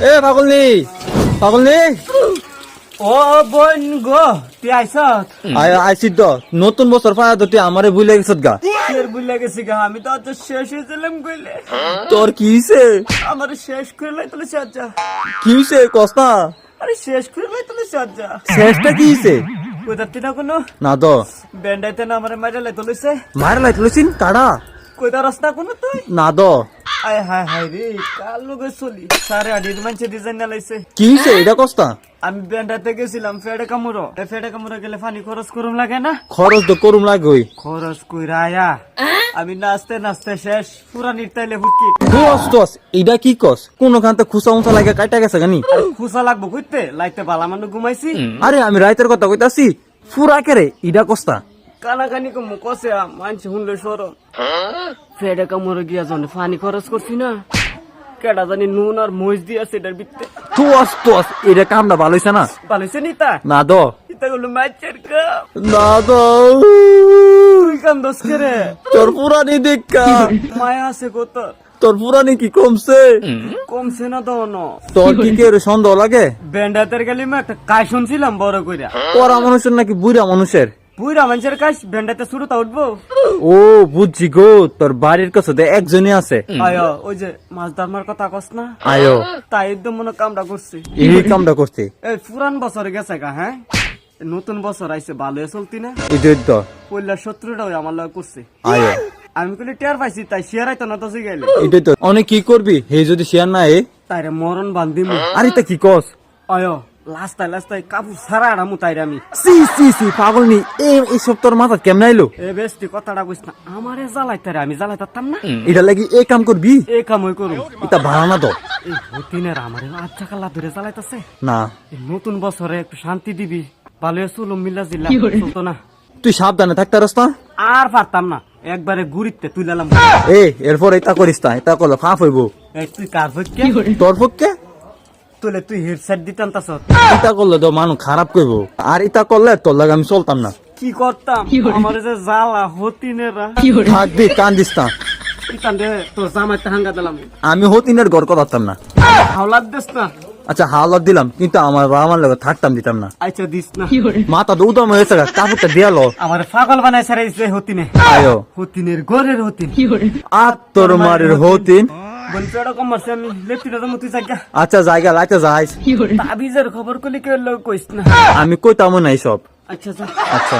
এ পাগলনি পাগলনি ও বোন গো তুই আইসত আইসি তো নতুন বছর পায়া তো তুই আমারে ভুলে গেছত গা। তোর ভুলে গেছি গা, আমি তো আজ শেষ হয়েছিলাম কইলে তোর কি হইছে? আমার শেষ করে লাই তোলে সাজা। কি হইছে কস না? আরে শেষ করে লাই তোলে সাজা। শেষটা কি হইছে? কইতারতি না কোনো না তো ব্যান্ডাইতে না আমার মাইরা লাই তোলেছে। মার লাই তুলছিন কাড়া কইতার রাস্তা কোনো তুই না তো আয় হায় হায় রে কাল লোকে চলি সারে আডির মানছে ডিজাইন না লাইছে। কি হইছে এটা কস্তা? আমি ব্যান্ডাতে গেছিলাম ফেডে কামুরো, ফেডে কামুরো গেলে পানি খরচ করুম লাগে না? খরচ তো করুম লাগই। খরচ কইরা আয়া আমি নাচতে নাচতে শেষ পুরা নির্তাইলে ফুটকি। দোস দোস এটা কি কস? কোন খানতে খুসা উঁচা লাগে কাটা গেছে গানি? খুশা লাগবো কইতে লাইতে বালা মানু ঘুমাইছি। আরে আমি রাইতের কথা কইতাছি ফুরা কেরে ইডা কস্তা? কানাকানি কম কসে মানছে শুনলে সর ফেডে কামড়ে গিয়া জন পানি খরচ করছি না, কেডা জানি নুন আর মরিচ দিয়েছে এটার ভিতরে। দোস দোস এটা কামটা ভালো হইছে না? পালিছে নিতা না দো ইতা গুলো মাছের কাম। না দো তুই কাম দোষ করে তোর পুরানি দেখা মায়া আছে কত তোর পুরানি কি কমছে? কমছে না তো ন তোর কি কে সন্দেহ লাগে? ব্যান্ডাতের গেলি আমি একটা কাজ শুনছিলাম বড় কইরা। পরা মানুষের নাকি বুড়া মানুষের? বুইরা মানুষের কাজ ব্যান্ডাতে শুরুটা উঠবো। ও বুঝছি গো, তোর বাড়ির কাছে তো একজনই আছে। আয় ওই যে মাছ ধর্মার কথা কস না, আয়ো তাই একদম মনে কামটা করছি। এই কামটা করতে এই পুরান বছর গেছে গা, হ্যাঁ নতুন বছর আইছে ভালো চলতি না? এটাই তো পয়লা 17টা আমার লগে করছে। আয়ো আমি কইলে টের পাইছি তাই শেয়ার আইতো না তো গেলে এটাই তো অনেক কি করবি হে যদি শেয়ার না এ তাইরে মরণ বান্ধিমু। আরে তা কি কস? আয় লাস্তায় কাপড় সারা আড়ামু তাইরে আমি। সি সি সি পাগল নি এই সব তোর মাথা কেমন আইলো? এ বেস্তি কথাটা কইস না, আমারে জ্বালাইতারে আমি জ্বালাইতাম না। এটা লাগি এই কাম করবি? এই কামই করুম। এটা ভালো না তো। এই হতিনের আমারে আচ্ছা কালা ধরে জ্বালাইতাছে। না এই নতুন বছরে একটু শান্তি দিবি, ভালো চুলুম মিলা জিল্লা চলতো না। তুই সাবধানে থাকতে পারস না? আর পারতাম না, একবারে গুড়িতে তুইলাম। এরপর এটা করিস না, এটা করলে ফাঁপ হইব। এই তুই কার পক্ষে তোর পক্ষে তুলে তুই হেডসেট দিতাম তাস এটা করলে তো মানুষ খারাপ করব, আর এটা করলে তোর লাগে আমি চলতাম না। কি করতাম? আমার যে জ্বালা হতিনেরা থাকবি কান্দিস না, কিতাম দে তোর জামাইতে হাঙ্গা দিলাম। আমি হতিনের ঘর করতাম না। হাওলাত দিস না? আচ্ছা হাওলাত দিলাম, কিন্তু আমার বাবার লগে থাকতাম দিতাম না। আচ্ছা দিস না। মাথা তো উদম হয়েছে, কাপড়টা দিয়ালো। আমার পাগল বানাই ছাড়াইছে হতিনে। আয়ো হতিনের ঘরের হতিন আর তোর মারের হতিন বলতে এরকম মারছে আমি লেফটিটা তো মতি জায়গা। আচ্ছা জায়গা লাইতে যাইস, তাবিজের খবর কলি কেউ লোক কইস না। আমি কইতাম না সব। আচ্ছা যা। আচ্ছা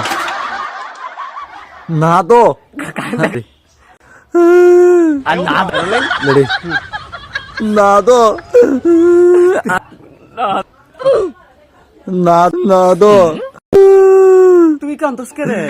না দো আর না ধরলেন রেডি না দো না না না দো তুই কান্তস কে রে?